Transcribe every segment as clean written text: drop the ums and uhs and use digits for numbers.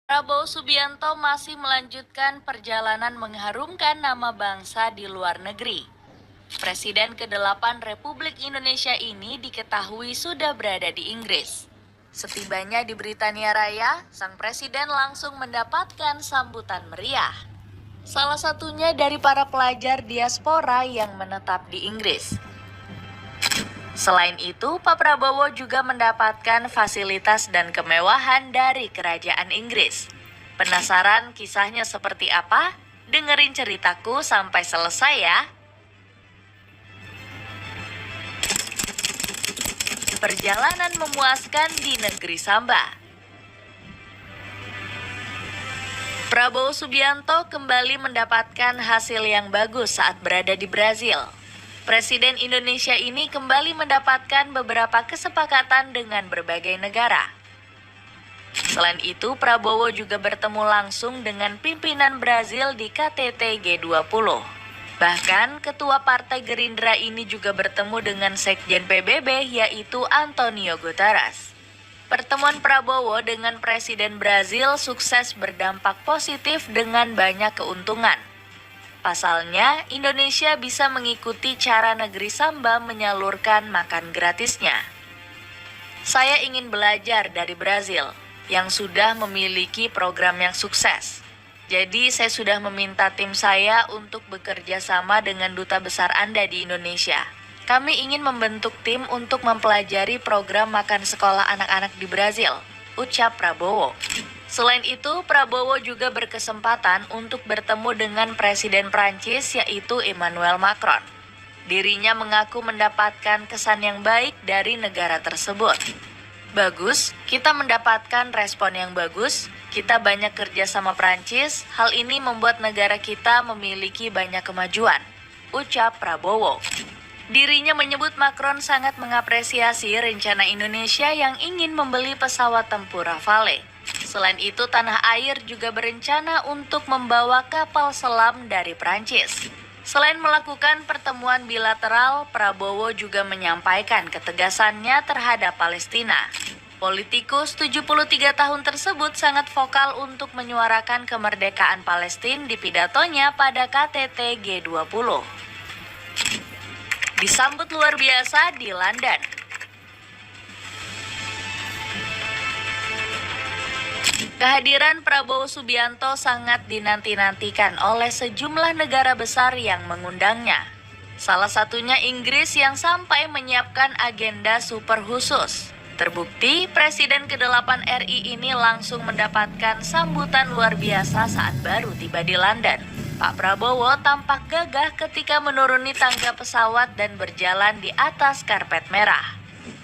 Prabowo Subianto masih melanjutkan perjalanan mengharumkan nama bangsa di luar negeri. Presiden ke-8 Republik Indonesia ini diketahui sudah berada di Inggris. Setibanya di Britania Raya, sang presiden langsung mendapatkan sambutan meriah. Salah satunya dari para pelajar diaspora yang menetap di Inggris. Selain itu, Pak Prabowo juga mendapatkan fasilitas dan kemewahan dari kerajaan Inggris. Penasaran kisahnya seperti apa? Dengerin ceritaku sampai selesai ya. Perjalanan memuaskan di negeri Samba. Prabowo Subianto kembali mendapatkan hasil yang bagus saat berada di Brazil. Presiden Indonesia ini kembali mendapatkan beberapa kesepakatan dengan berbagai negara. Selain itu, Prabowo juga bertemu langsung dengan pimpinan Brazil di KTT G20. Bahkan, Ketua Partai Gerindra ini juga bertemu dengan Sekjen PBB yaitu Antonio Guterres. Pertemuan Prabowo dengan Presiden Brazil sukses berdampak positif dengan banyak keuntungan. Pasalnya, Indonesia bisa mengikuti cara negeri Samba menyalurkan makan gratisnya. Saya ingin belajar dari Brazil, yang sudah memiliki program yang sukses. Jadi, saya sudah meminta tim saya untuk bekerja sama dengan Duta Besar Anda di Indonesia. Kami ingin membentuk tim untuk mempelajari program makan sekolah anak-anak di Brazil, ucap Prabowo. Selain itu, Prabowo juga berkesempatan untuk bertemu dengan Presiden Prancis yaitu Emmanuel Macron. Dirinya mengaku mendapatkan kesan yang baik dari negara tersebut. Bagus, kita mendapatkan respon yang bagus, kita banyak kerja sama Prancis, hal ini membuat negara kita memiliki banyak kemajuan, ucap Prabowo. Dirinya menyebut Macron sangat mengapresiasi rencana Indonesia yang ingin membeli pesawat tempur Rafale. Selain itu, tanah air juga berencana untuk membawa kapal selam dari Prancis. Selain melakukan pertemuan bilateral, Prabowo juga menyampaikan ketegasannya terhadap Palestina. Politikus 73 tahun tersebut sangat vokal untuk menyuarakan kemerdekaan Palestina di pidatonya pada KTT G20. Disambut luar biasa di London. Kehadiran Prabowo Subianto sangat dinanti-nantikan oleh sejumlah negara besar yang mengundangnya. Salah satunya Inggris yang sampai menyiapkan agenda super khusus. Terbukti, Presiden ke-8 RI ini langsung mendapatkan sambutan luar biasa saat baru tiba di London. Pak Prabowo tampak gagah ketika menuruni tangga pesawat dan berjalan di atas karpet merah.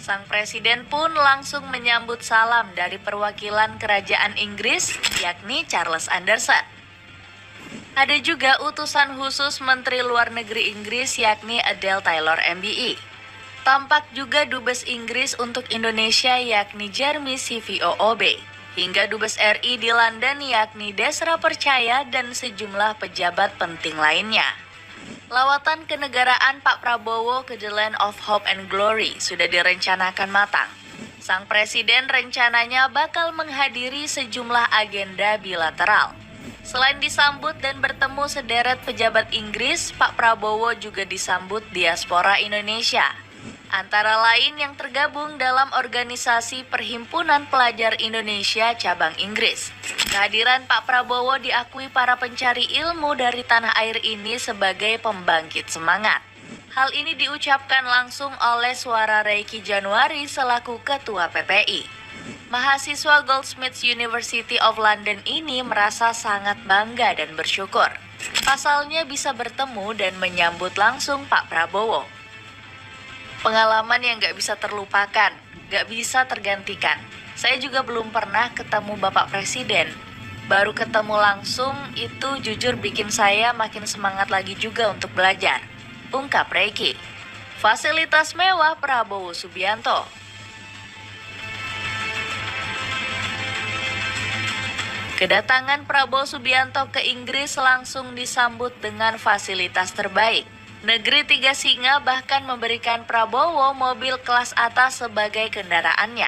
Sang presiden pun langsung menyambut salam dari perwakilan kerajaan Inggris, yakni Charles Anderson. Ada juga utusan khusus Menteri Luar Negeri Inggris, yakni Adele Taylor MBE. Tampak juga Dubes Inggris untuk Indonesia, yakni Jeremy CVOOB. Hingga Dubes RI di London, yakni Desra Percaya dan sejumlah pejabat penting lainnya. Lawatan kenegaraan Pak Prabowo ke The Land of Hope and Glory sudah direncanakan matang. Sang presiden rencananya bakal menghadiri sejumlah agenda bilateral. Selain disambut dan bertemu sederet pejabat Inggris, Pak Prabowo juga disambut diaspora Indonesia. Antara lain yang tergabung dalam organisasi Perhimpunan Pelajar Indonesia Cabang Inggris. Kehadiran Pak Prabowo diakui para pencari ilmu dari tanah air ini sebagai pembangkit semangat. Hal ini diucapkan langsung oleh Suara Reiki Januari selaku Ketua PPI. Mahasiswa Goldsmiths University of London ini merasa sangat bangga dan bersyukur. Pasalnya bisa bertemu dan menyambut langsung Pak Prabowo. Pengalaman yang gak bisa terlupakan, gak bisa tergantikan. Saya juga belum pernah ketemu Bapak Presiden. Baru ketemu langsung itu jujur bikin saya makin semangat lagi juga untuk belajar, ungkap Reiki. Fasilitas mewah Prabowo Subianto. Kedatangan Prabowo Subianto ke Inggris langsung disambut dengan fasilitas terbaik. Negeri Tiga Singa bahkan memberikan Prabowo mobil kelas atas sebagai kendaraannya.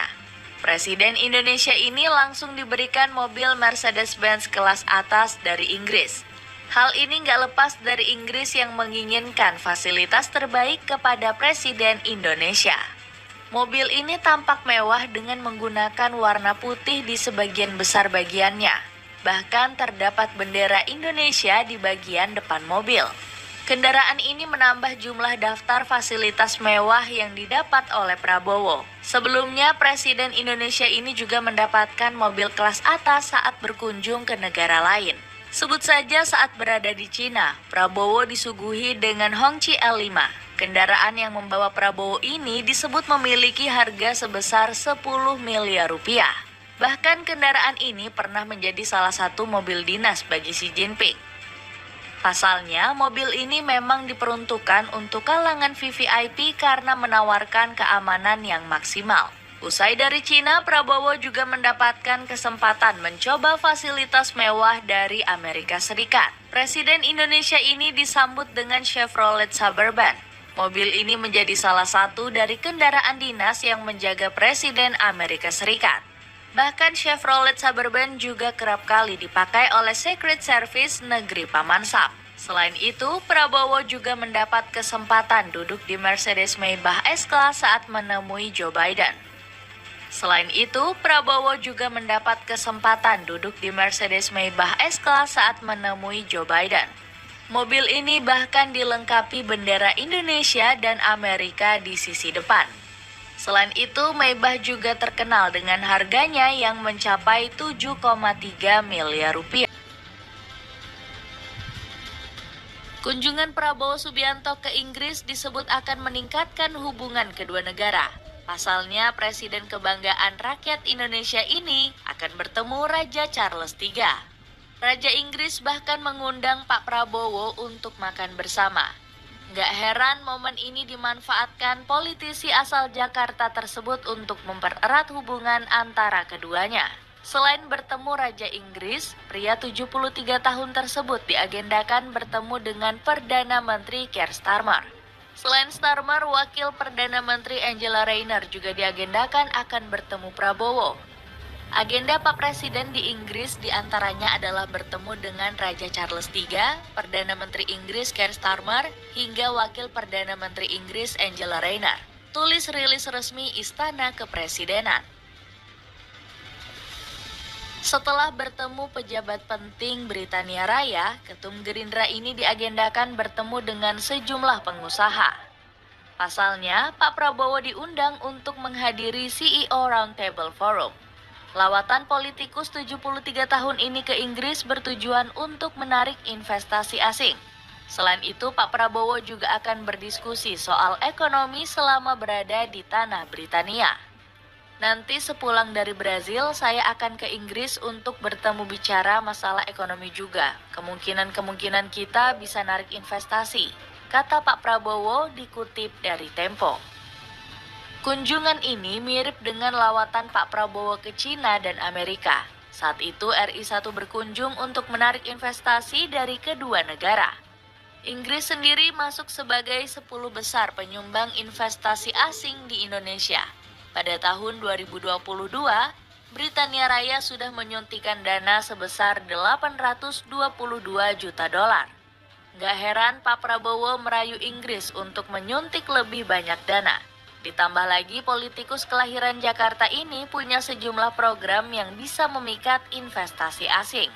Presiden Indonesia ini langsung diberikan mobil Mercedes-Benz kelas atas dari Inggris. Hal ini nggak lepas dari Inggris yang menginginkan fasilitas terbaik kepada Presiden Indonesia. Mobil ini tampak mewah dengan menggunakan warna putih di sebagian besar bagiannya. Bahkan terdapat bendera Indonesia di bagian depan mobil. Kendaraan ini menambah jumlah daftar fasilitas mewah yang didapat oleh Prabowo. Sebelumnya, Presiden Indonesia ini juga mendapatkan mobil kelas atas saat berkunjung ke negara lain. Sebut saja saat berada di Cina, Prabowo disuguhi dengan Hongqi L5. Kendaraan yang membawa Prabowo ini disebut memiliki harga sebesar 10 miliar rupiah. Bahkan kendaraan ini pernah menjadi salah satu mobil dinas bagi Xi Jinping. Pasalnya, mobil ini memang diperuntukkan untuk kalangan VVIP karena menawarkan keamanan yang maksimal. Usai dari Cina, Prabowo juga mendapatkan kesempatan mencoba fasilitas mewah dari Amerika Serikat. Presiden Indonesia ini disambut dengan Chevrolet Suburban. Mobil ini menjadi salah satu dari kendaraan dinas yang menjaga Presiden Amerika Serikat. Bahkan Chevrolet Suburban juga kerap kali dipakai oleh Secret Service negeri Paman Sam. Selain itu, Prabowo juga mendapat kesempatan duduk di Mercedes Maybach S-Class saat menemui Joe Biden. Selain itu, Prabowo juga mendapat kesempatan duduk di Mercedes Maybach S-Class saat menemui Joe Biden. Mobil ini bahkan dilengkapi bendera Indonesia dan Amerika di sisi depan. Selain itu, Maybach juga terkenal dengan harganya yang mencapai 7,3 miliar rupiah. Kunjungan Prabowo Subianto ke Inggris disebut akan meningkatkan hubungan kedua negara. Pasalnya, Presiden Kebanggaan Rakyat Indonesia ini akan bertemu Raja Charles III. Raja Inggris bahkan mengundang Pak Prabowo untuk makan bersama. Gak heran momen ini dimanfaatkan politisi asal Jakarta tersebut untuk mempererat hubungan antara keduanya. Selain bertemu Raja Inggris, pria 73 tahun tersebut diagendakan bertemu dengan Perdana Menteri Keir Starmer. Selain Starmer, Wakil Perdana Menteri Angela Rayner juga diagendakan akan bertemu Prabowo. Agenda Pak Presiden di Inggris diantaranya adalah bertemu dengan Raja Charles III, Perdana Menteri Inggris Keir Starmer, hingga Wakil Perdana Menteri Inggris Angela Rayner. Tulis rilis resmi Istana Kepresidenan. Setelah bertemu pejabat penting Britania Raya, Ketum Gerindra ini diagendakan bertemu dengan sejumlah pengusaha. Pasalnya, Pak Prabowo diundang untuk menghadiri CEO Roundtable Forum. Lawatan politikus 73 tahun ini ke Inggris bertujuan untuk menarik investasi asing. Selain itu, Pak Prabowo juga akan berdiskusi soal ekonomi selama berada di tanah Britania. Nanti sepulang dari Brazil, saya akan ke Inggris untuk bertemu bicara masalah ekonomi juga. Kemungkinan kita bisa narik investasi, kata Pak Prabowo dikutip dari Tempo. Kunjungan ini mirip dengan lawatan Pak Prabowo ke Cina dan Amerika. Saat itu RI1 berkunjung untuk menarik investasi dari kedua negara. Inggris sendiri masuk sebagai 10 besar penyumbang investasi asing di Indonesia. Pada tahun 2022, Britania Raya sudah menyuntikkan dana sebesar 822 juta dolar. Gak heran Pak Prabowo merayu Inggris untuk menyuntik lebih banyak dana. Ditambah lagi politikus kelahiran Jakarta ini punya sejumlah program yang bisa memikat investasi asing.